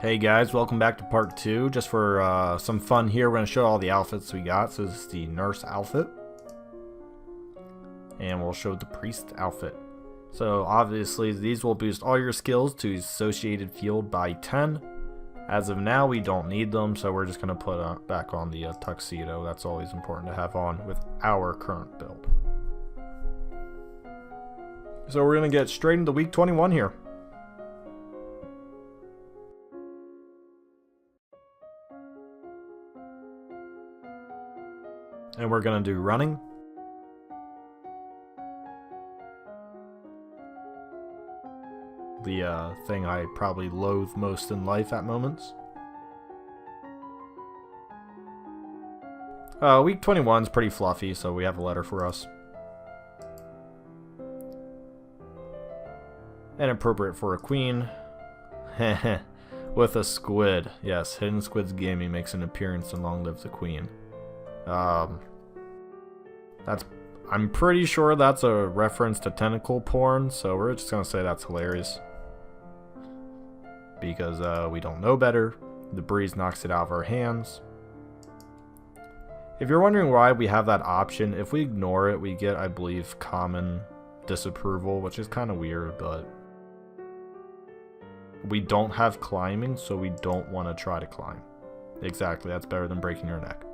Hey guys, welcome back to part 2. Just for some fun here, we're going to show all the outfits we got. So this is the nurse outfit. And we'll show the priest outfit. So obviously these will boost all your skills to associated field by 10. As of now we don't need them, so we're just going to put back on the tuxedo. That's always important to have on with our current build. So we're going to get straight into week 21 here. And we're going to do running. The thing I probably loathe most in life at moments. Week 21 is pretty fluffy, so we have a letter for us. And appropriate for a queen. With a squid. Yes, Hidden Squidz Gaming makes an appearance and long live the queen. I'm pretty sure that's a reference to tentacle porn, so we're just gonna say that's hilarious. Because we don't know better. The breeze knocks it out of our hands. If you're wondering why we have that option, if we ignore it, we get, I believe, common disapproval, which is kind of weird, but we don't have climbing, so we don't want to try to climb. Exactly, that's better than breaking your neck.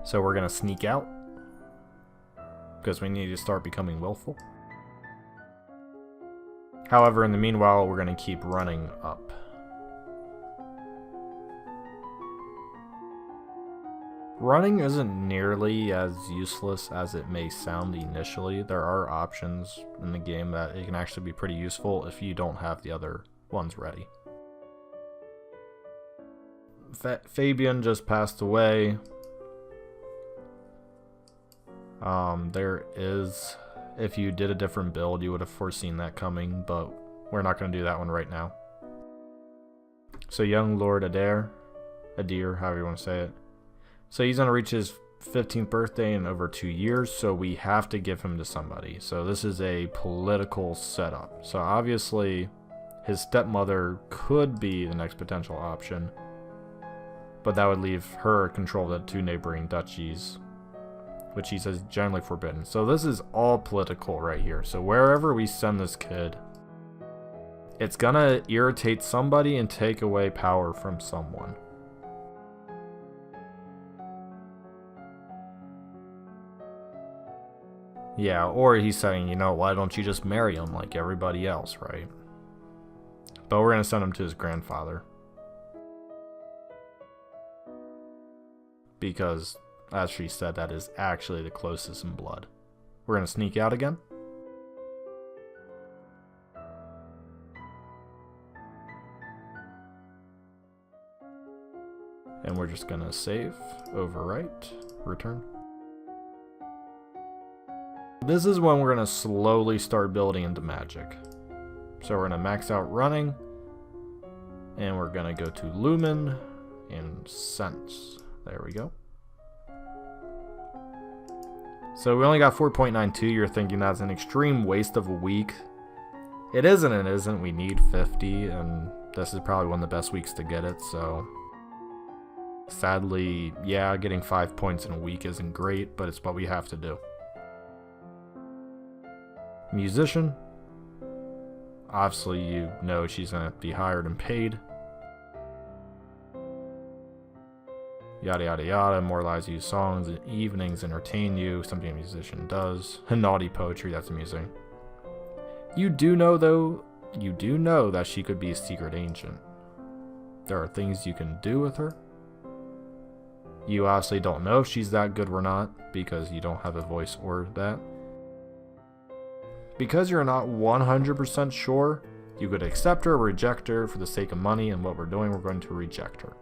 So we're going to sneak out, because we need to start becoming willful. However, in the meanwhile, we're going to keep running up. Running isn't nearly as useless as it may sound initially. There are options in the game that it can actually be pretty useful if you don't have the other ones ready. Fabian just passed away. There is, if you did a different build, you would have foreseen that coming, but we're not going to do that one right now. So young Lord Adair, however you want to say it. So he's going to reach his 15th birthday in over 2 years, so we have to give him to somebody. So this is a political setup. So obviously his stepmother could be the next potential option, but that would leave her control of the 2 neighboring duchies, which he says generally forbidden. So this is all political right here. So wherever we send this kid, it's gonna irritate somebody and take away power from someone. Yeah, or he's saying, you know, why don't you just marry him like everybody else, right? But we're gonna send him to his grandfather. Because, as she said, that is actually the closest in blood. We're going to sneak out again. And we're just going to save, overwrite, return. This is when we're going to slowly start building into magic. So we're going to max out running. And we're going to go to Lumen and Sense. There we go. So we only got 4.92. You're thinking that's an extreme waste of a week. It isn't, it isn't. We need 50, and this is probably one of the best weeks to get it, so sadly, yeah, getting 5 points in a week isn't great, but it's what we have to do. Musician. Obviously, you know she's going to be hired and paid. Yada yada yada, immortalize you songs and evenings, entertain you, something a musician does. Naughty poetry, that's amusing. You do know that she could be a secret agent. There are things you can do with her. You obviously don't know if she's that good or not, because you don't have a voice or that. Because you're not 100% sure, you could accept her or reject her for the sake of money, and what we're doing, we're going to reject her.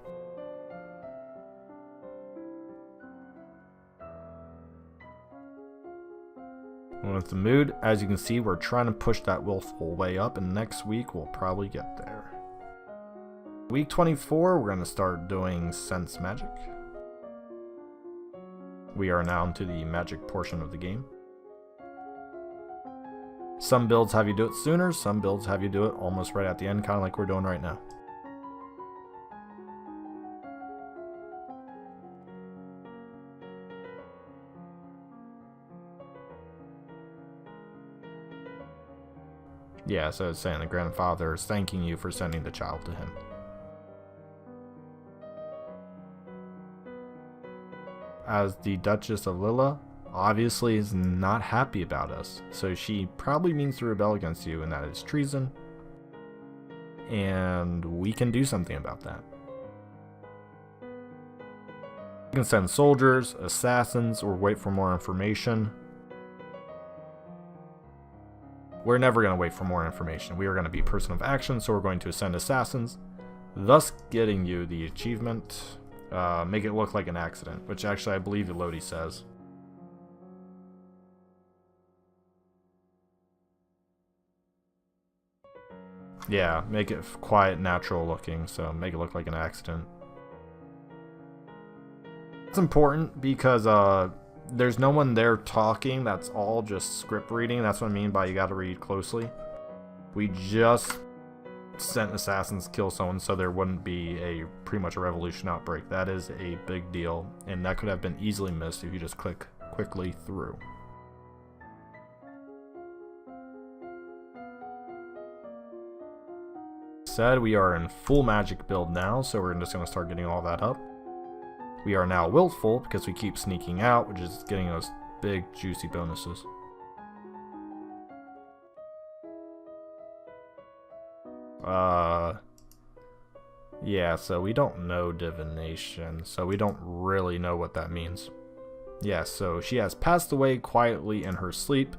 With the mood, as you can see, we're trying to push that willful way up, and next week we'll probably get there. Week 24, we're going to start doing sense magic. We are now into the magic portion of the game. Some builds have you do it sooner, some builds have you do it almost right at the end, kind of like we're doing right now. Yeah, so it's saying the grandfather is thanking you for sending the child to him. As the Duchess of Lilla, obviously is not happy about us, so she probably means to rebel against you, and that is treason. And we can do something about that. We can send soldiers, assassins, or wait for more information. We're never going to wait for more information. We are going to be person of action, so we're going to send assassins, thus getting you the achievement. Make it look like an accident, which actually I believe Elodie says. Yeah, make it quiet, natural looking, so make it look like an accident. It's important because there's no one there talking, that's all just script reading. That's what I mean by you gotta read closely. We just sent assassins to kill someone so there wouldn't be pretty much a revolution outbreak. That is a big deal, and that could have been easily missed if you just click quickly through. Said we are in full magic build now, so we're just going to start getting all that up. We are now willful because we keep sneaking out, which is getting those big juicy bonuses. Yeah, so we don't know divination, so we don't really know what that means. Yeah, so she has passed away quietly in her sleep,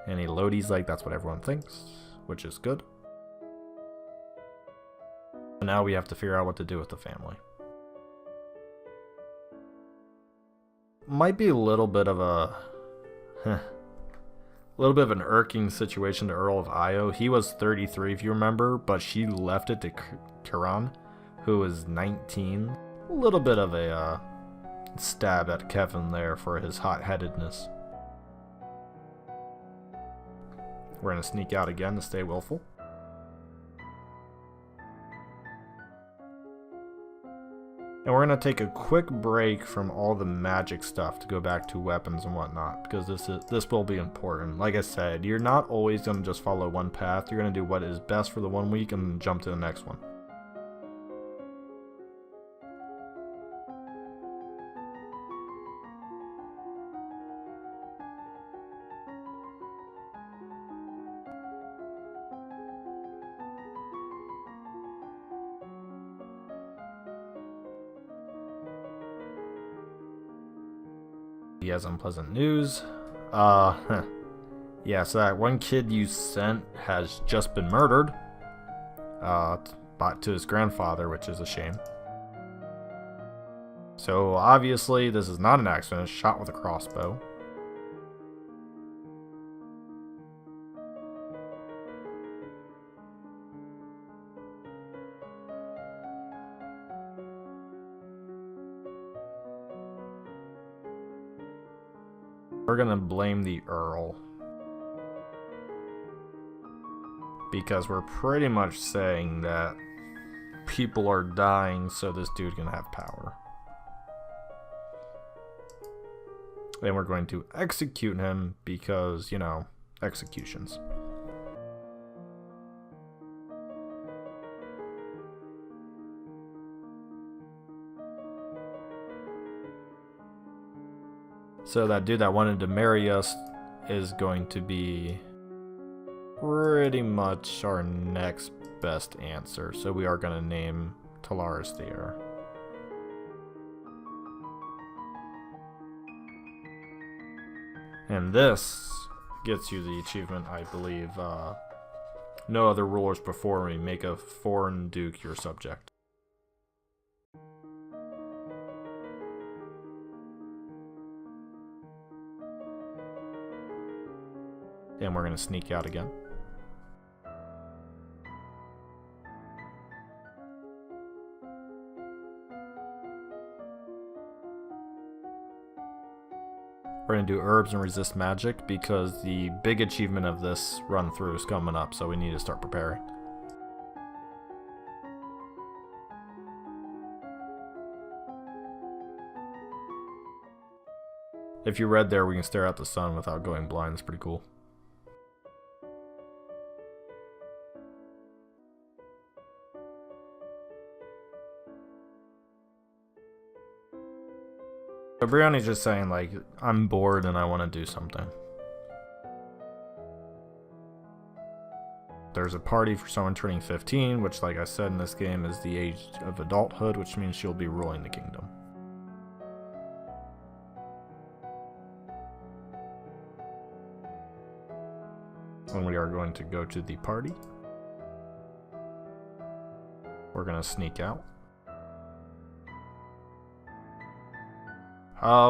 and Elodie's like, that's what everyone thinks, which is good. Now we have to figure out what to do with the family. Might be a little bit of an irking situation to Earl of Io. He was 33 if you remember, but she left it to Kiran, who was 19. A little bit of a stab at Kevin there for his hot-headedness. We're going to sneak out again to stay willful. And we're going to take a quick break from all the magic stuff to go back to weapons and whatnot, because this will be important. Like I said, you're not always going to just follow one path. You're going to do what is best for the one week and jump to the next one. He has unpleasant news. Yeah, so that one kid you sent has just been murdered. To his grandfather, which is a shame. So obviously this is not an accident, it's shot with a crossbow. We're gonna blame the Earl, because we're pretty much saying that people are dying, so this dude can have power. Then we're going to execute him because, you know, executions. So that dude that wanted to marry us is going to be pretty much our next best answer. So we are going to name Talaris the heir. And this gets you the achievement, I believe. No other rulers before me. Make a foreign duke your subject. And we're going to sneak out again. We're going to do herbs and resist magic because the big achievement of this run through is coming up, so we need to start preparing. If you read there, we can stare at the sun without going blind. It's pretty cool. So Brianni's just saying, like, I'm bored and I want to do something. There's a party for someone turning 15, which, like I said, in this game is the age of adulthood, which means she'll be ruling the kingdom. And we are going to go to the party. We're going to sneak out.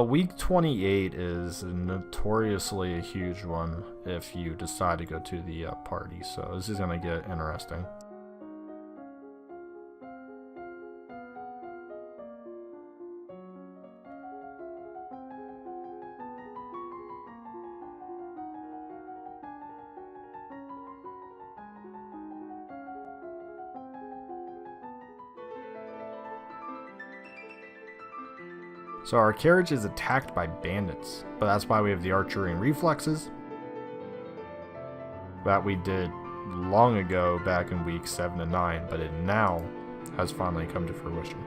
Week 28 is notoriously a huge one if you decide to go to the party, so this is going to get interesting. So our carriage is attacked by bandits, but that's why we have the archery and reflexes that we did long ago back in week 7 and 9, but it now has finally come to fruition.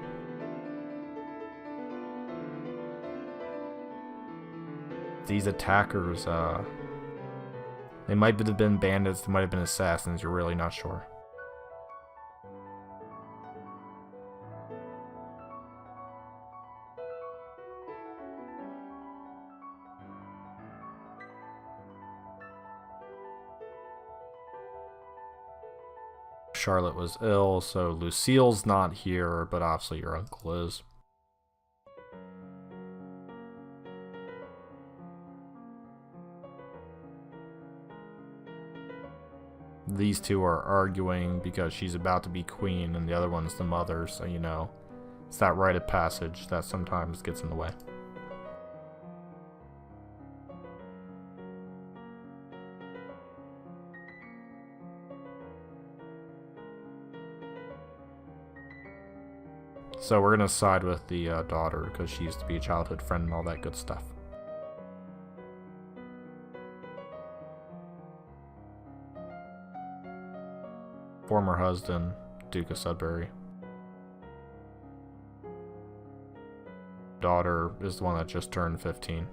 These attackers, they might have been bandits, they might have been assassins, you're really not sure. Charlotte was ill, so Lucille's not here, but obviously your uncle is. These two are arguing because she's about to be queen and the other one's the mother, so you know, it's that rite of passage that sometimes gets in the way. So we're going to side with the daughter because she used to be a childhood friend and all that good stuff. Former husband, Duke of Sudbury. Daughter is the one that just turned 15.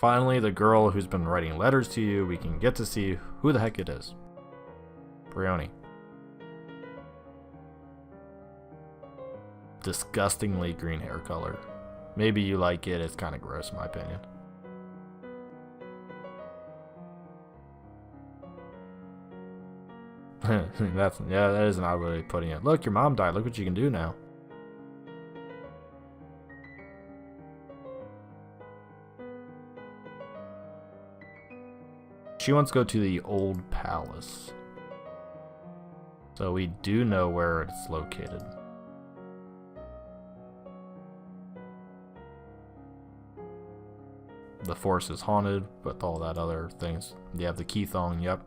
Finally, the girl who's been writing letters to you, we can get to see who the heck it is. Brioni. Disgustingly green hair color. Maybe you like it, it's kind of gross in my opinion. That is an odd way of putting it. Look, your mom died, look what you can do now. She wants to go to the old palace. So we do know where it's located. The forest is haunted with all that other things. You have the key thong, yep.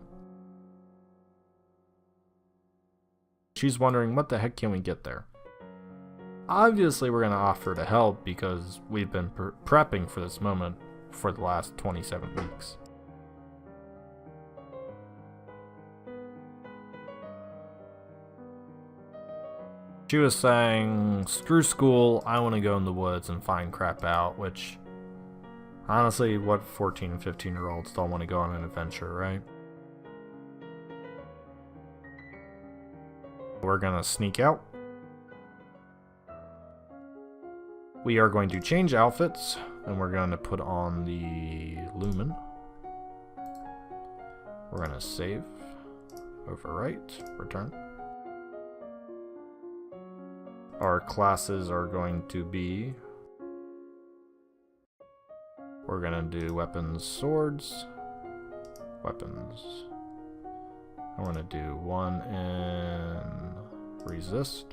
She's wondering, what the heck can we get there? Obviously we're going to offer to help because we've been prepping for this moment for the last 27 weeks. She was saying, screw school, I want to go in the woods and find crap out, which, honestly, what 14 and 15-year-olds don't want to go on an adventure, right? We're gonna sneak out. We are going to change outfits, and we're going to put on the Lumen. We're gonna save, overwrite, return. Our classes are going to be, we're gonna do weapons, swords, weapons. I'm gonna do one in resist,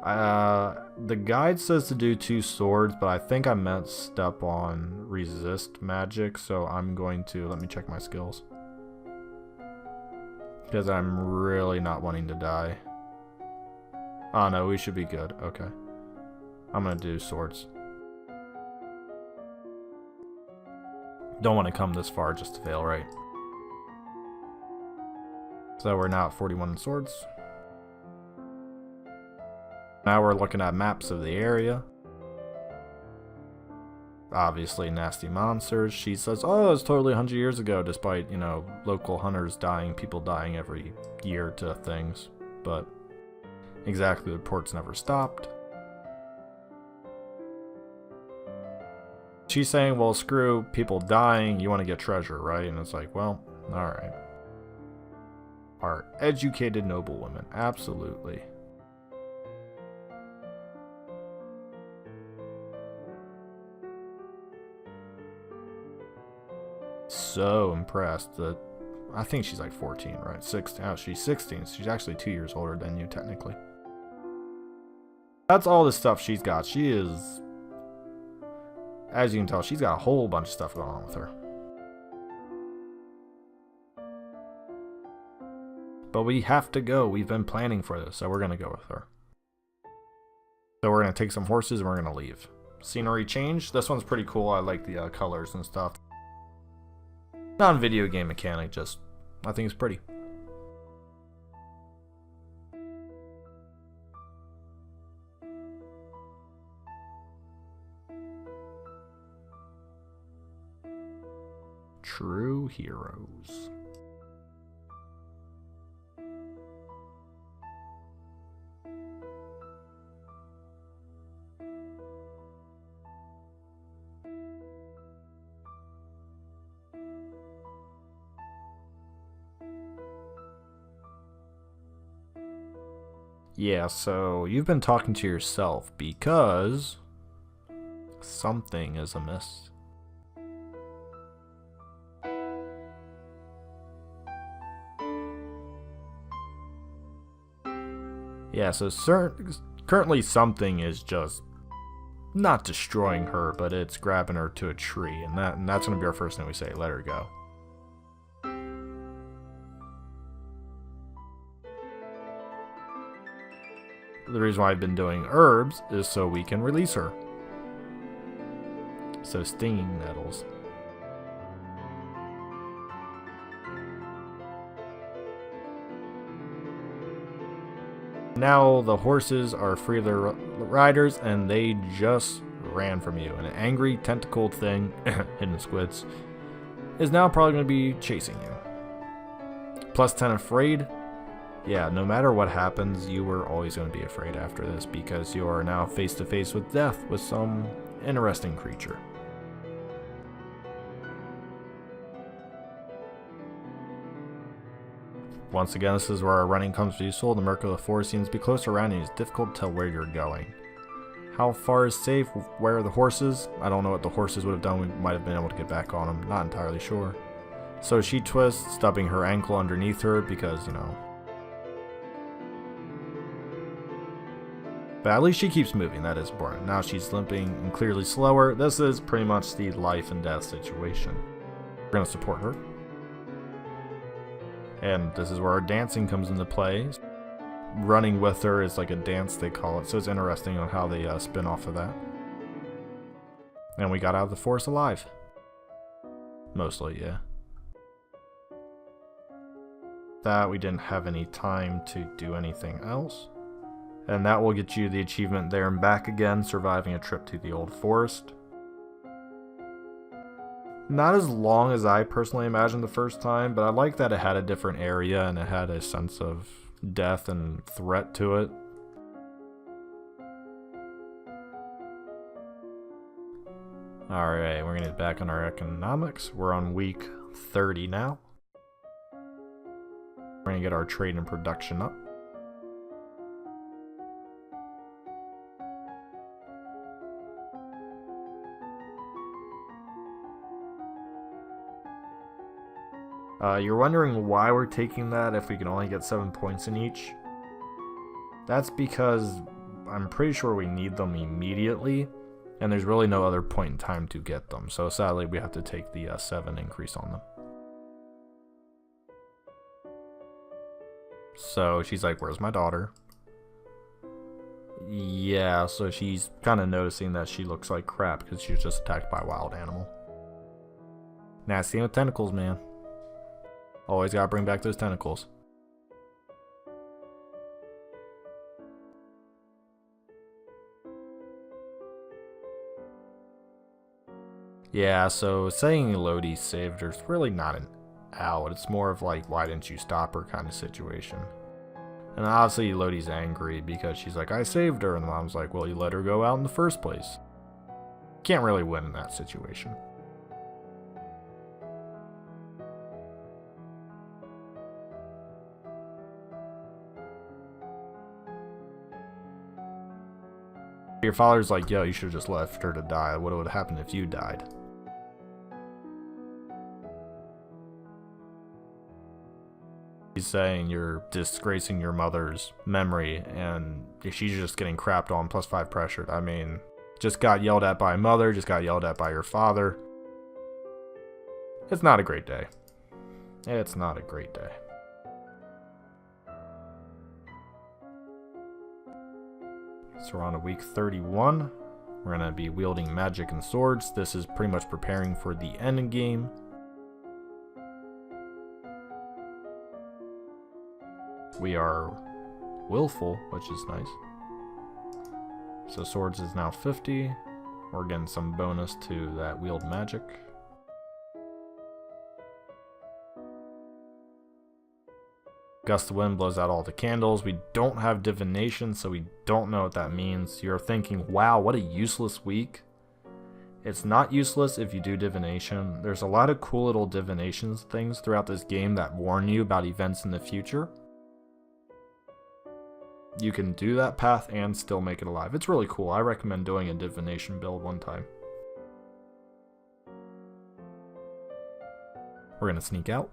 The guide says to do 2 swords, but I think I messed up on resist magic, so I'm going to, let me check my skills. Because I'm really not wanting to die. Oh no, we should be good. Okay. I'm gonna do swords. Don't want to come this far just to fail, right? So we're now at 41 swords. Now we're looking at maps of the area. Obviously nasty monsters. She says, oh, it's totally 100 years ago, despite, you know, local hunters dying, people dying every year to things. But exactly, the reports never stopped. She's saying, well, screw people dying, you want to get treasure, right? And it's like, well, alright. Our educated noblewomen, absolutely. So impressed that I think she's like 14, right? 16. Oh, she's 16. She's actually 2 years older than you, technically. That's all the stuff she's got. She is, as you can tell, she's got a whole bunch of stuff going on with her. But we have to go. We've been planning for this, so we're going to go with her. So we're going to take some horses and we're going to leave. Scenery change. This one's pretty cool. I like the colors and stuff. Non-video game mechanic, just I think it's pretty. True heroes. Yeah, so you've been talking to yourself because something is amiss. Yeah, so currently something is just not destroying her, but it's grabbing her to a tree, and that's going to be our first thing we say, let her go. The reason why I've been doing herbs is so we can release her. So stinging nettles. Now the horses are free of their riders and they just ran from you. And an angry tentacled thing, hidden Squidz, is now probably going to be chasing you. Plus 10 afraid. Yeah, no matter what happens, you were always going to be afraid after this because you are now face to face with death with some interesting creature. Once again, this is where our running comes useful. The murk of the forest seems to be close around and it's difficult to tell where you're going. How far is safe? Where are the horses? I don't know what the horses would have done. We might have been able to get back on them. Not entirely sure. So she twists, stubbing her ankle underneath her because, you know. But at least she keeps moving, that is important. Now she's limping and clearly slower. This is pretty much the life and death situation. We're going to support her. And this is where our dancing comes into play. Running with her is like a dance, they call it. So it's interesting on how they spin off of that. And we got out of the forest alive. Mostly, yeah. That we didn't have any time to do anything else. And that will get you the achievement there and back again, surviving a trip to the old forest. Not as long as I personally imagined the first time, but I like that it had a different area and it had a sense of death and threat to it. Alright, we're going to get back on our economics. We're on week 30 now. We're going to get our trade and production up. You're wondering why we're taking that if we can only get 7 points in each. That's because I'm pretty sure we need them immediately, and there's really no other point in time to get them. So sadly, we have to take the 7 increase on them. So she's like, where's my daughter? Yeah, so she's kind of noticing that she looks like crap because she was just attacked by a wild animal. Nasty with tentacles, man. Always gotta bring back those tentacles. Yeah, so saying Elodie saved her is really not an out. It's more of like, why didn't you stop her kind of situation. And obviously Elodie's angry because she's like, I saved her. And the mom's like, well, you let her go out in the first place. Can't really win in that situation. Your father's like, yo, you should have just left her to die. What would have happened if you died? He's saying you're disgracing your mother's memory and she's just getting crapped on, +5 pressured. I mean, just got yelled at by mother, just got yelled at by your father. It's not a great day. It's not a great day. So we're on to week 31. We're going to be wielding magic and swords. This is pretty much preparing for the end game. We are willful, which is nice. So swords is now 50. We're getting some bonus to that wield magic. Gust of wind blows out all the candles. We don't have divination, so we don't know what that means. You're thinking, wow, what a useless week. It's not useless if you do divination. There's a lot of cool little divinations things throughout this game that warn you about events in the future. You can do that path and still make it alive. It's really cool. I recommend doing a divination build one time. We're gonna sneak out.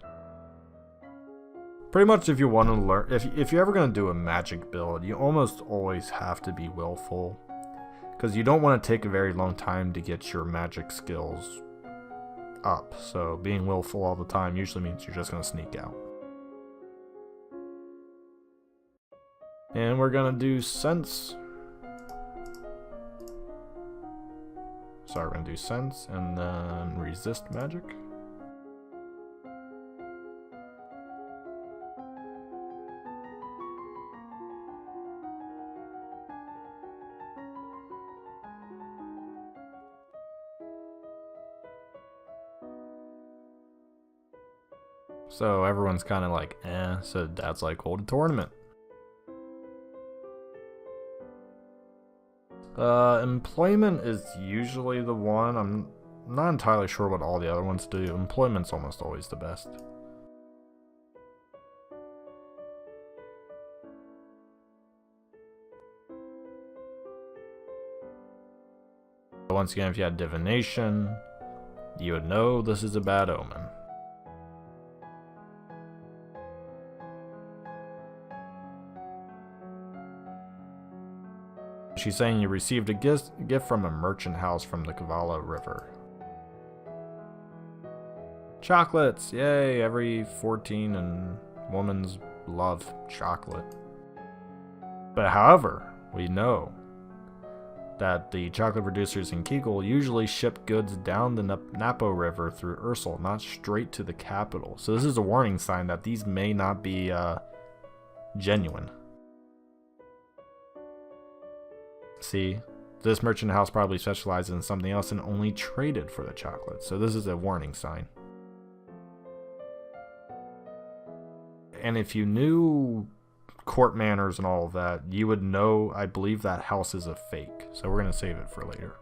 Pretty much if you want to learn, if you're ever going to do a magic build, you almost always have to be willful. Because you don't want to take a very long time to get your magic skills up. So being willful all the time usually means you're just going to sneak out. And we're going to do sense. Sorry, we're going to do sense and then resist magic. So everyone's kind of like, eh, so Dad's like, hold a tournament. Employment is usually the one. I'm not entirely sure what all the other ones do. Employment's almost always the best. Once again, if you had divination, you would know this is a bad omen. She's saying you received a gift from a merchant house from the Kavala River. Chocolates! Yay! Every 14 and women's love chocolate. But however, we know that the chocolate producers in Kegel usually ship goods down the Napo River through Ursel, not straight to the capital. So this is a warning sign that these may not be genuine. See, this merchant house probably specializes in something else and only traded for the chocolate. So this is a warning sign. And if you knew court manners and all of that, you would know, I believe that house is a fake. So we're going to save it for later.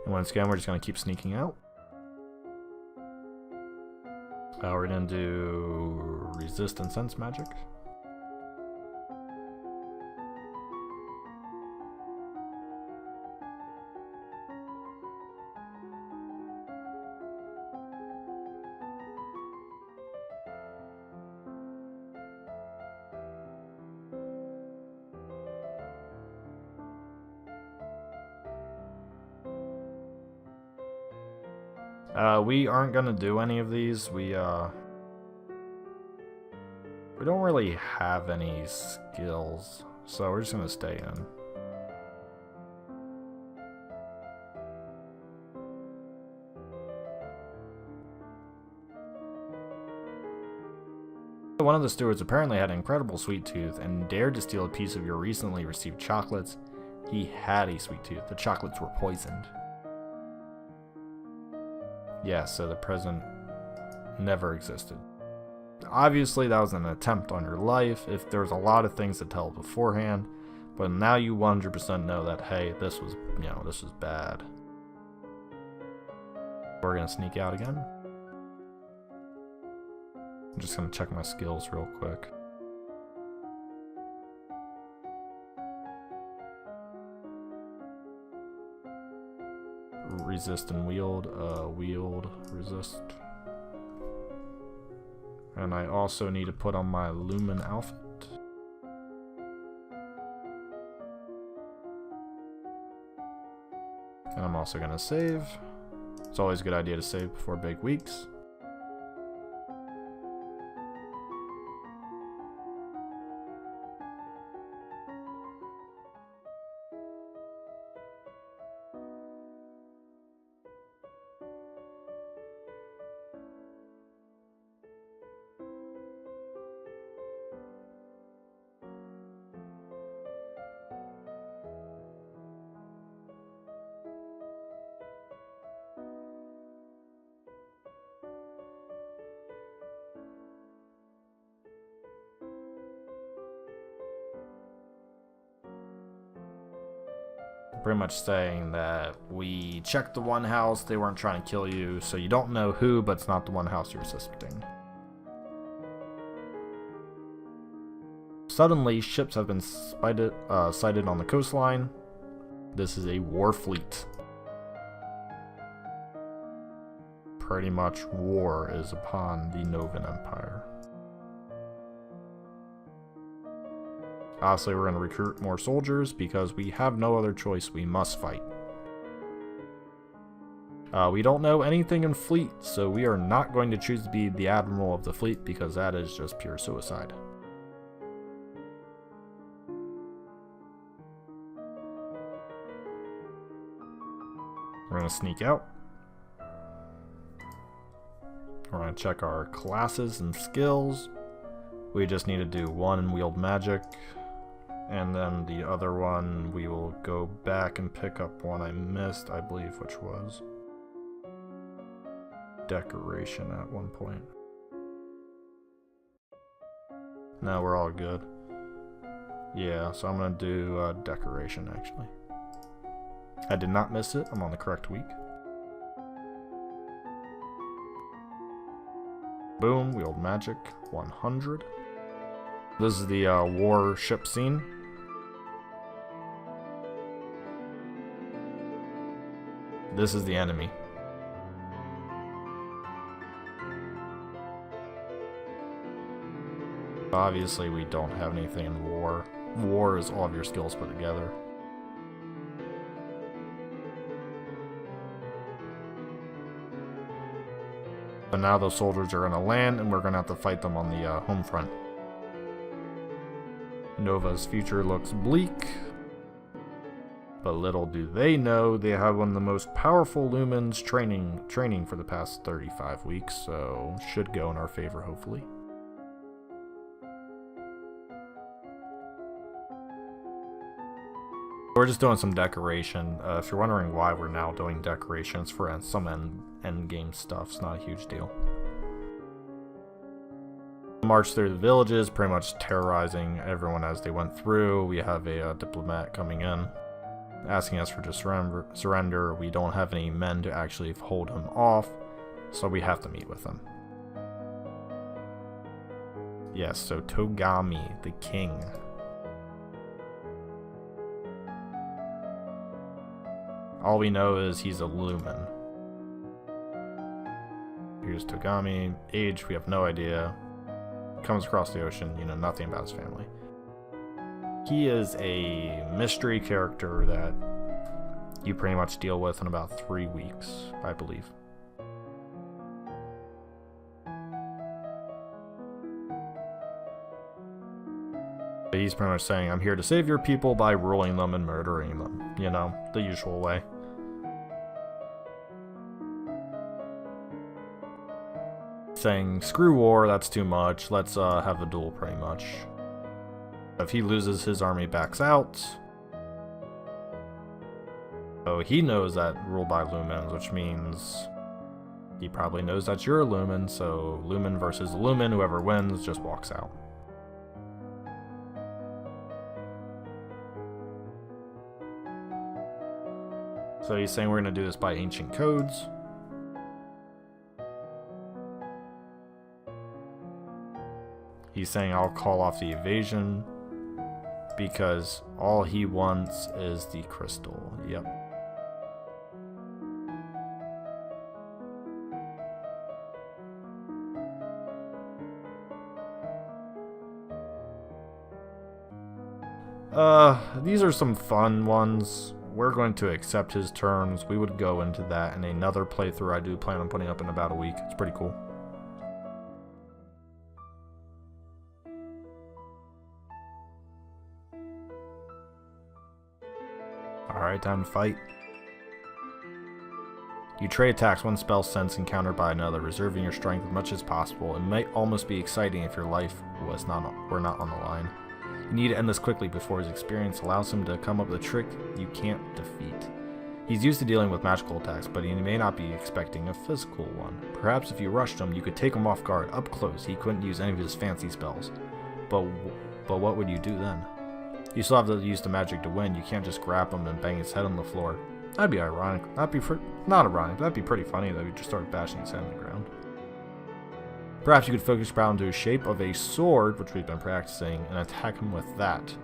And once again, we're just going to keep sneaking out. We're going to do resist and sense magic. We aren't gonna do any of these. We don't really have any skills, so we're just gonna stay in. One of the stewards apparently had an incredible sweet tooth and dared to steal a piece of your recently received chocolates. He had a sweet tooth. The chocolates were poisoned. Yeah, so the present never existed. Obviously, that was an attempt on your life. If there was a lot of things to tell beforehand, but now you 100% know that, hey, this was, this was bad. We're gonna sneak out again. I'm just gonna check my skills real quick. Resist and wield, wield, resist. And I also need to put on my Lumen outfit. And I'm also gonna save. It's always a good idea to save before big weeks. Pretty much saying that we checked the one house, they weren't trying to kill you, so you don't know who, but it's not the one house you're suspecting. Suddenly, ships have been sighted on the coastline. This is a war fleet. Pretty much war is upon the Novan Empire. Obviously, we're going to recruit more soldiers because we have no other choice. We must fight. We don't know anything in fleet, so we are not going to choose to be the admiral of the fleet because that is just pure suicide. We're going to sneak out. We're going to check our classes and skills. We just need to do one and wield magic. And then the other one, we will go back and pick up one I missed, I believe, which was decoration at one point. No, we're all good. Yeah, so I'm going to do decoration, actually. I did not miss it. I'm on the correct week. Boom, wield magic, 100. This is the war ship scene. This is the enemy. Obviously, we don't have anything in war. War is all of your skills put together. But now those soldiers are going to land, and we're going to have to fight them on the home front. Nova's future looks bleak. But little do they know, they have one of the most powerful Lumens training for the past 35 weeks, so should go in our favor, hopefully. We're just doing some decoration. If you're wondering why we're now doing decorations for some end game stuff, it's not a huge deal. March through the villages, pretty much terrorizing everyone as they went through. We have a diplomat coming in, asking us for just surrender. We don't have any men to actually hold him off, so we have to meet with him. Yes, so Togami, the king. All we know is he's a Lumen. Here's Togami. Age, we have no idea. Comes across the ocean, you know nothing about his family. He is a mystery character that you pretty much deal with in about 3 weeks, I believe. He's pretty much saying, I'm here to save your people by ruling them and murdering them. You know, the usual way. Saying, screw war, that's too much. Let's have a duel, pretty much. If he loses, his army backs out. So he knows that rule by Lumens, which means he probably knows that you're a Lumen, so Lumen versus Lumen, whoever wins just walks out. So he's saying we're going to do this by ancient codes. He's saying I'll call off the evasion because all he wants is the crystal. Yep. These are some fun ones. We're going to accept his terms. We would go into that in another playthrough I do plan on putting up in about a week. It's pretty cool. Alright, time to fight. You trade attacks one spell sense and countered by another, reserving your strength as much as possible. It might almost be exciting if your life were not on the line. You need to end this quickly before his experience allows him to come up with a trick you can't defeat. He's used to dealing with magical attacks, but he may not be expecting a physical one. Perhaps if you rushed him, you could take him off guard. Up close, he couldn't use any of his fancy spells. But what would you do then? You still have to use the magic to win. You can't just grab him and bang his head on the floor. That'd be ironic. Not ironic. That'd be pretty funny though. You just start bashing his head on the ground. Perhaps you could focus your power into the shape of a sword, which we've been practicing, and attack him with that.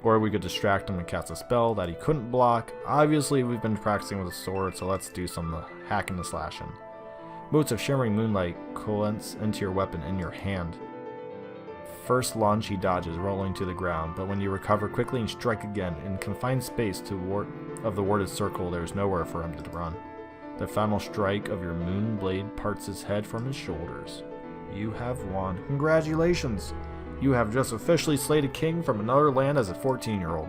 Or we could distract him and cast a spell that he couldn't block. Obviously, we've been practicing with a sword, so let's do some hacking and slashing. Motes of shimmering moonlight condense into your weapon in your hand. First lunge, he dodges, rolling to the ground, but when you recover quickly and strike again, in confined space of the warded circle, there is nowhere for him to run. The final strike of your moon blade parts his head from his shoulders. You have won. Congratulations! You have just officially slayed a king from another land as a 14-year-old.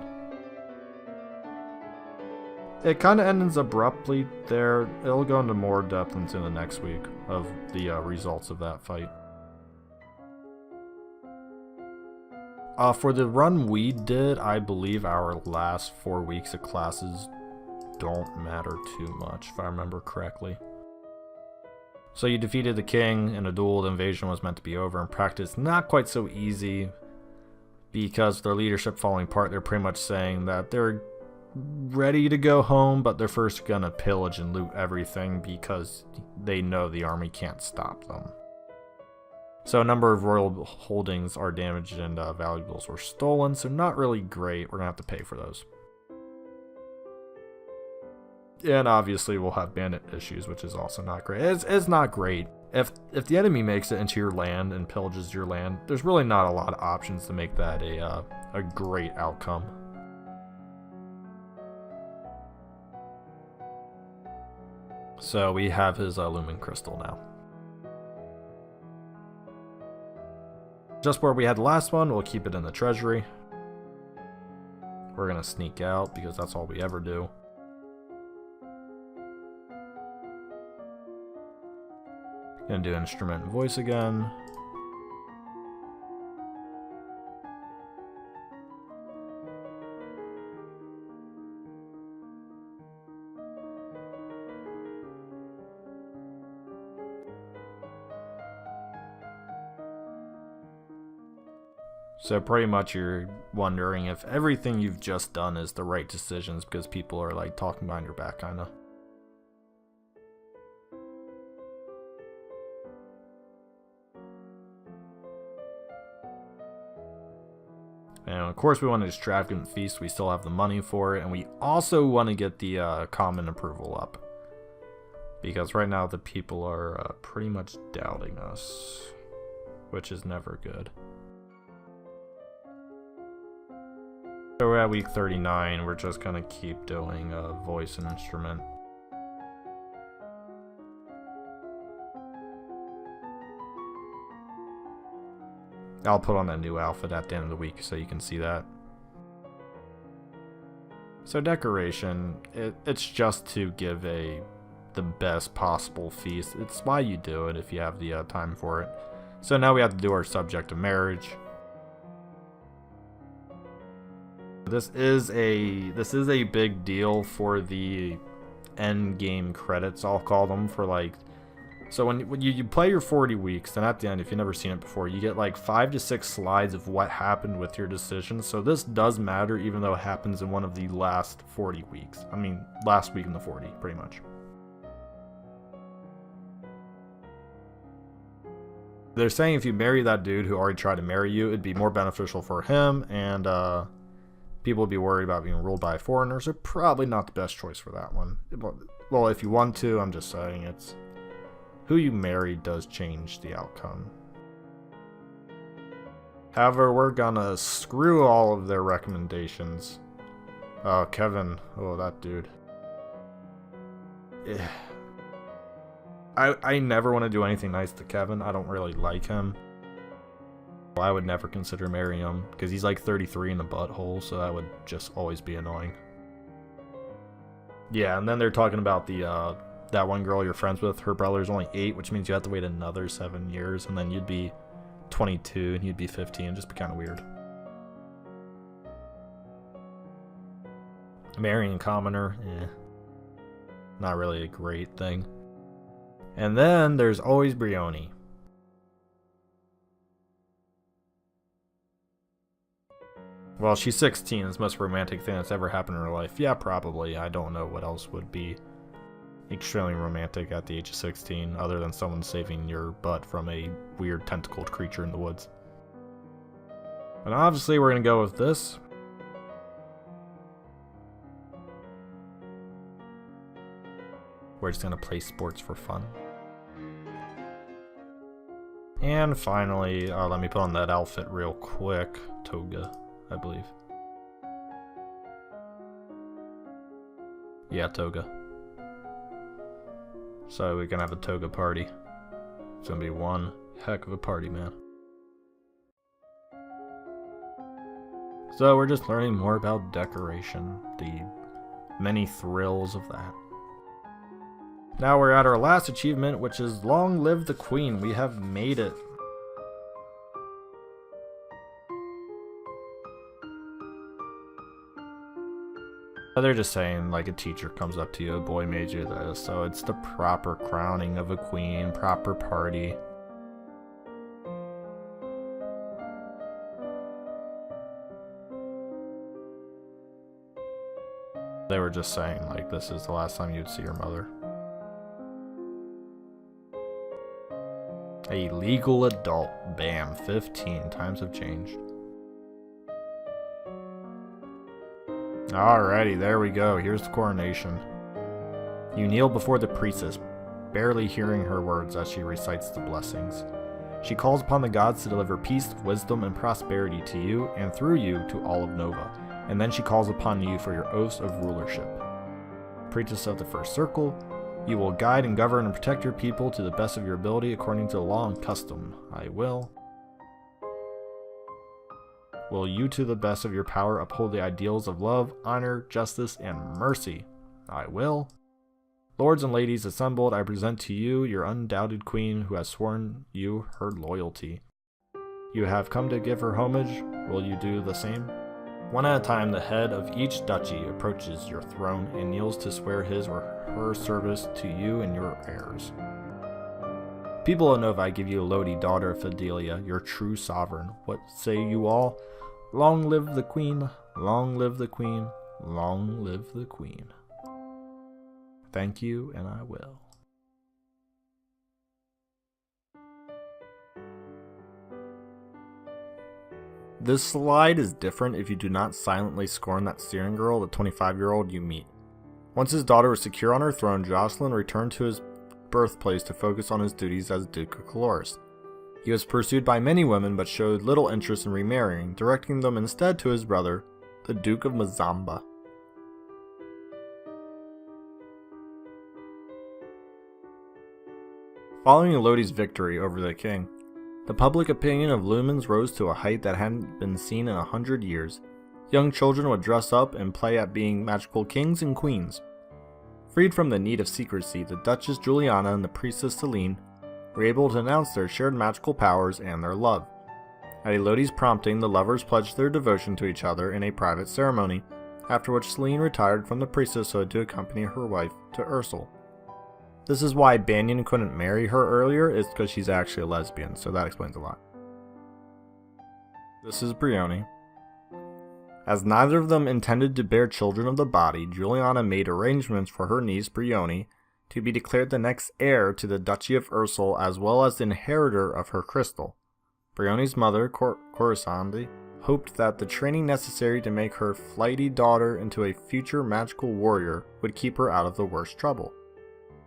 It kind of ends abruptly there. It'll go into more depth into the next week of the results of that fight. For the run we did, I believe our last 4 weeks of classes don't matter too much, if I remember correctly. So you defeated the king in a duel. The invasion was meant to be over. In practice, not quite so easy, because their leadership falling apart. They're pretty much saying that they're ready to go home, but they're first gonna pillage and loot everything because they know the army can't stop them. So a number of royal holdings are damaged and valuables were stolen, so not really great. We're gonna have to pay for those. And obviously we'll have bandit issues, which is also not great. It's not great. If the enemy makes it into your land and pillages your land, there's really not a lot of options to make that a great outcome. So we have his Lumen crystal now. Just where we had the last one, we'll keep it in the treasury. We're gonna sneak out because that's all we ever do. Gonna do instrument and voice again. So pretty much you're wondering if everything you've just done is the right decisions because people are like talking behind your back kinda. And of course we want an extravagant feast, we still have the money for it, and we also want to get the common approval up. Because right now the people are pretty much doubting us, which is never good. So we're at week 39, we're just gonna keep doing voice and instrument. I'll put on a new outfit at the end of the week so you can see that. So decoration, it's just to give the best possible feast. It's why you do it if you have the time for it. So now we have to do our subject of marriage. This is a big deal for the end game credits, I'll call them, for like, so when you play your 40 weeks, then at the end, if you've never seen it before, you get like 5 to 6 slides of what happened with your decision. So this does matter even though it happens in one of the last 40 weeks. I mean, last week in the 40, pretty much. They're saying if you marry that dude who already tried to marry you, it'd be more beneficial for him, and people would be worried about being ruled by foreigners. So probably not the best choice for that one. Well, if you want to, I'm just saying it's who you marry does change the outcome. However, we're gonna screw all of their recommendations. Oh, Kevin. Oh, that dude. I never want to do anything nice to Kevin. I don't really like him. I would never consider marrying him because he's like 33 in the butthole, so that would just always be annoying. Yeah, and then they're talking about the that one girl you're friends with. Her brother's only 8, which means you have to wait another 7 years, and then you'd be 22 and he'd be 15. It'd just be kind of weird. Marrying a commoner, not really a great thing. And then there's always Brioni. Well, she's 16. It's the most romantic thing that's ever happened in her life. Yeah, probably. I don't know what else would be extremely romantic at the age of 16 other than someone saving your butt from a weird tentacled creature in the woods. And obviously we're going to go with this. We're just going to play sports for fun. And finally, let me put on that outfit real quick. Toga, I believe. Yeah, toga. So we can have a toga party. It's gonna be one heck of a party, man. So we're just learning more about decoration, the many thrills of that. Now we're at our last achievement, which is Long Live the Queen. We have made it. They're just saying, like, a teacher comes up to you, a boy made you this, so it's the proper crowning of a queen, proper party. They were just saying, like, this is the last time you'd see your mother. A legal adult. Bam. 15 times have changed. Alrighty, there we go. Here's the coronation. You kneel before the priestess, barely hearing her words as she recites the blessings. She calls upon the gods to deliver peace, wisdom, and prosperity to you, and through you to all of Nova. And then she calls upon you for your oaths of rulership. Priestess of the first circle, you will guide and govern and protect your people to the best of your ability according to the law and custom. I will. Will you to the best of your power uphold the ideals of love, honor, justice, and mercy? I will. Lords and ladies assembled, I present to you your undoubted queen who has sworn you her loyalty. You have come to give her homage. Will you do the same? One at a time, the head of each duchy approaches your throne and kneels to swear his or her service to you and your heirs. People of Nova, I give you Lodi, daughter of Fidelia, your true sovereign. What say you all? Long live the queen, long live the queen, long live the queen. Thank you, and I will. This slide is different if you do not silently scorn that Syrian girl, the 25-year-old you meet. Once his daughter was secure on her throne, Jocelyn returned to his birthplace to focus on his duties as Duke of Caloris. He was pursued by many women but showed little interest in remarrying, directing them instead to his brother, the Duke of Mazamba. Following Lodi's victory over the king, The public opinion of Lumens rose to a height that hadn't been seen in 100 years. Young children would dress up and play at being magical kings and queens. Freed from the need of secrecy, the Duchess Juliana and the Priestess Celine were able to announce their shared magical powers and their love. At Elodie's prompting, the lovers pledged their devotion to each other in a private ceremony, after which Celine retired from the priestesshood to accompany her wife to Ursel. This is why Banyan couldn't marry her earlier, is because she's actually a lesbian, so that explains a lot. This is Brioni. As neither of them intended to bear children of the body, Juliana made arrangements for her niece Brioni to be declared the next heir to the Duchy of Ursel as well as the inheritor of her crystal. Brioni's mother, Corisande, hoped that the training necessary to make her flighty daughter into a future magical warrior would keep her out of the worst trouble.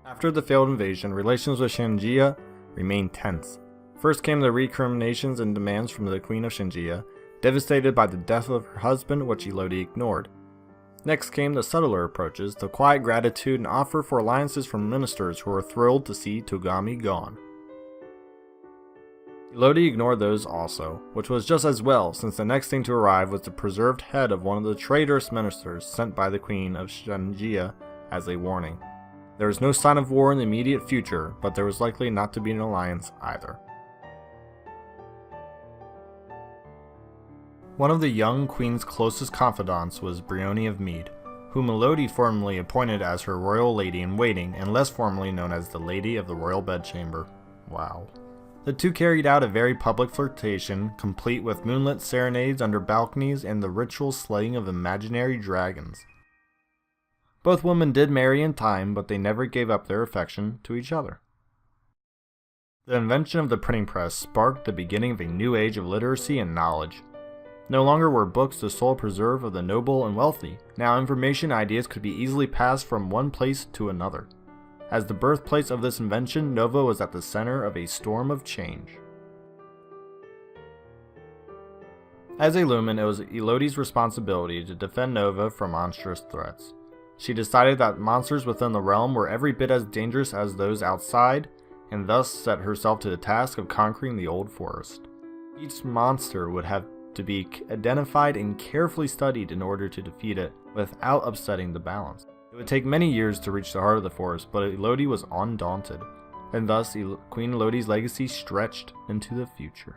After the failed invasion, relations with Shangia remained tense. First came the recriminations and demands from the Queen of Shangia, devastated by the death of her husband, which Elodie ignored. Next came the subtler approaches, the quiet gratitude and offer for alliances from ministers who were thrilled to see Togami gone. Elodie ignored those also, which was just as well, since the next thing to arrive was the preserved head of one of the traitorous ministers sent by the Queen of Shangia as a warning. There was no sign of war in the immediate future, but there was likely not to be an alliance either. One of the young queen's closest confidants was Brioni of Mead, whom Elodie formally appointed as her royal lady-in-waiting and less formally known as the Lady of the Royal Bedchamber. Wow. The two carried out a very public flirtation, complete with moonlit serenades under balconies and the ritual slaying of imaginary dragons. Both women did marry in time, but they never gave up their affection to each other. The invention of the printing press sparked the beginning of a new age of literacy and knowledge. No longer were books the sole preserve of the noble and wealthy. Now information and ideas could be easily passed from one place to another. As the birthplace of this invention, Nova was at the center of a storm of change. As a Lumen, it was Elodie's responsibility to defend Nova from monstrous threats. She decided that monsters within the realm were every bit as dangerous as those outside, and thus set herself to the task of conquering the old forest. Each monster would have to be identified and carefully studied in order to defeat it without upsetting the balance. It would take many years to reach the heart of the forest, but Elodie was undaunted, and thus Queen Elodie's legacy stretched into the future.